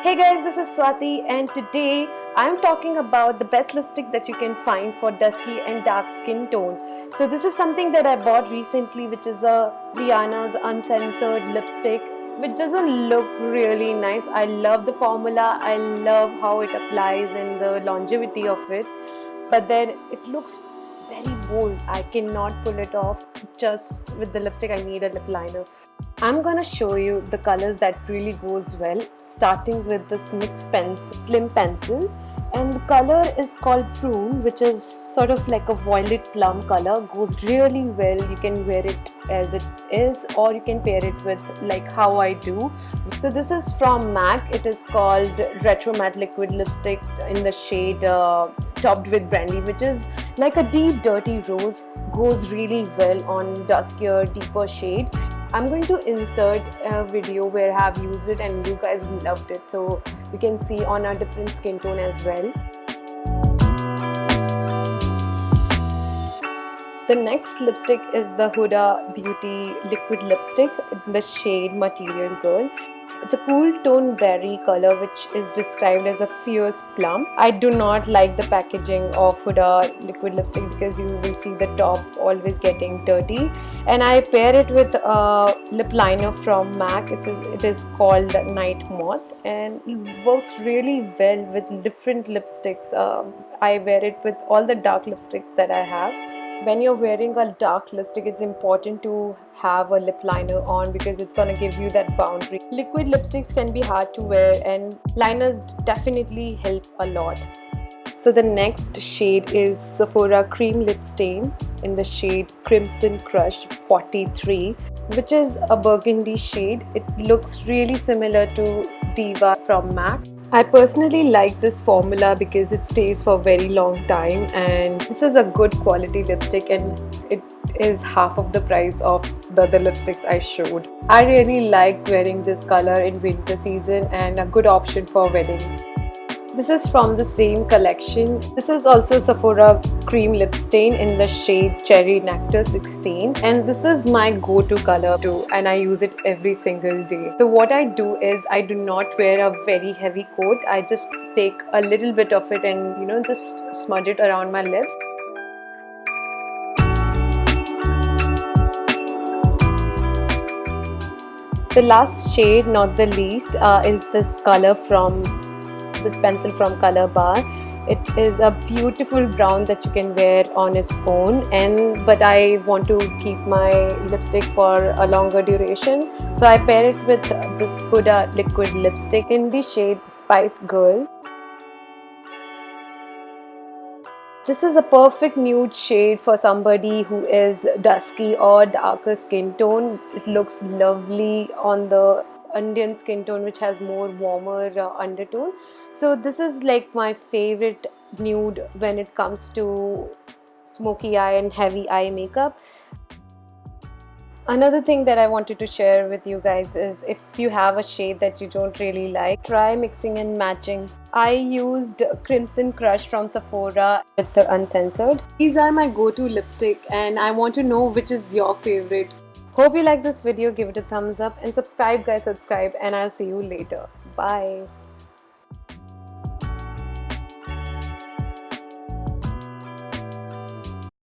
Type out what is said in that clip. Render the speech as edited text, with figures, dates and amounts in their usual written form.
Hey guys, this is Swati and today I'm talking about the best lipstick that you can find for dusky and dark skin tone. So this is something that I bought recently, which is a Rihanna's Uncensored lipstick, which doesn't look really nice. I love the formula, I love how it applies and the longevity of it, but then it looks very bold. I cannot pull it off just with the lipstick. I need a lip liner. I'm gonna show you the colors that really goes well, starting with this NYX pencil, Slim Pencil, and the color is called Prune, which is sort of like a violet plum color. Goes really well. You can wear it as it is, or you can pair it with like how I do. So this is from MAC. It is called Retro Matte Liquid Lipstick in the shade Topped with Brandy, which is like a deep dirty rose. Goes really well on duskier, deeper shade. I'm going to insert a video where I have used it and you guys loved it, so you can see on a different skin tone as well. The next lipstick is the HUDA Beauty liquid lipstick in the shade Material Girl. It's a cool tone berry color which is described as a fierce plum. I do not like the packaging of HUDA liquid lipstick because you will see the top always getting dirty. And I pair it with a lip liner from MAC. It is called Nightmouth and it works really well with different lipsticks. I wear it with all the dark lipsticks that I have. When you're wearing a dark lipstick, it's important to have a lip liner on because it's going to give you that boundary. Liquid lipsticks can be hard to wear and liners definitely help a lot. So the next shade is Sephora Cream Lip Stain in the shade Crimson Crush 43, which is a burgundy shade. It looks really similar to Diva from MAC. I personally like this formula because it stays for a very long time, and this is a good quality lipstick and it is half of the price of the other lipsticks I showed. I really like wearing this color in winter season and a good option for weddings. This is from the same collection. This is also Sephora Cream Lip Stain in the shade Cherry Nectar 16, and this is my go-to color too, and I use it every single day. So what I do is I do not wear a very heavy coat. I just take a little bit of it and just smudge it around my lips. The last shade, not the least, is this color from this pencil from Colorbar. It is a beautiful brown that you can wear on its own, but I want to keep my lipstick for a longer duration, so I pair it with this HUDA liquid lipstick in the shade Spice Girl. This is a perfect nude shade for somebody who is dusky or darker skin tone. It looks lovely on the Indian skin tone which has more warmer undertone. So this is like my favorite nude when it comes to smoky eye and heavy eye makeup. Another thing that I wanted to share with you guys is if you have a shade that you don't really like, try mixing and matching. I used Crimson Crush from Sephora with the Uncensored. These are my go-to lipstick and I want to know which is your favorite. Hope you like this video, give it a thumbs up and subscribe guys, subscribe, and I'll see you later. Bye.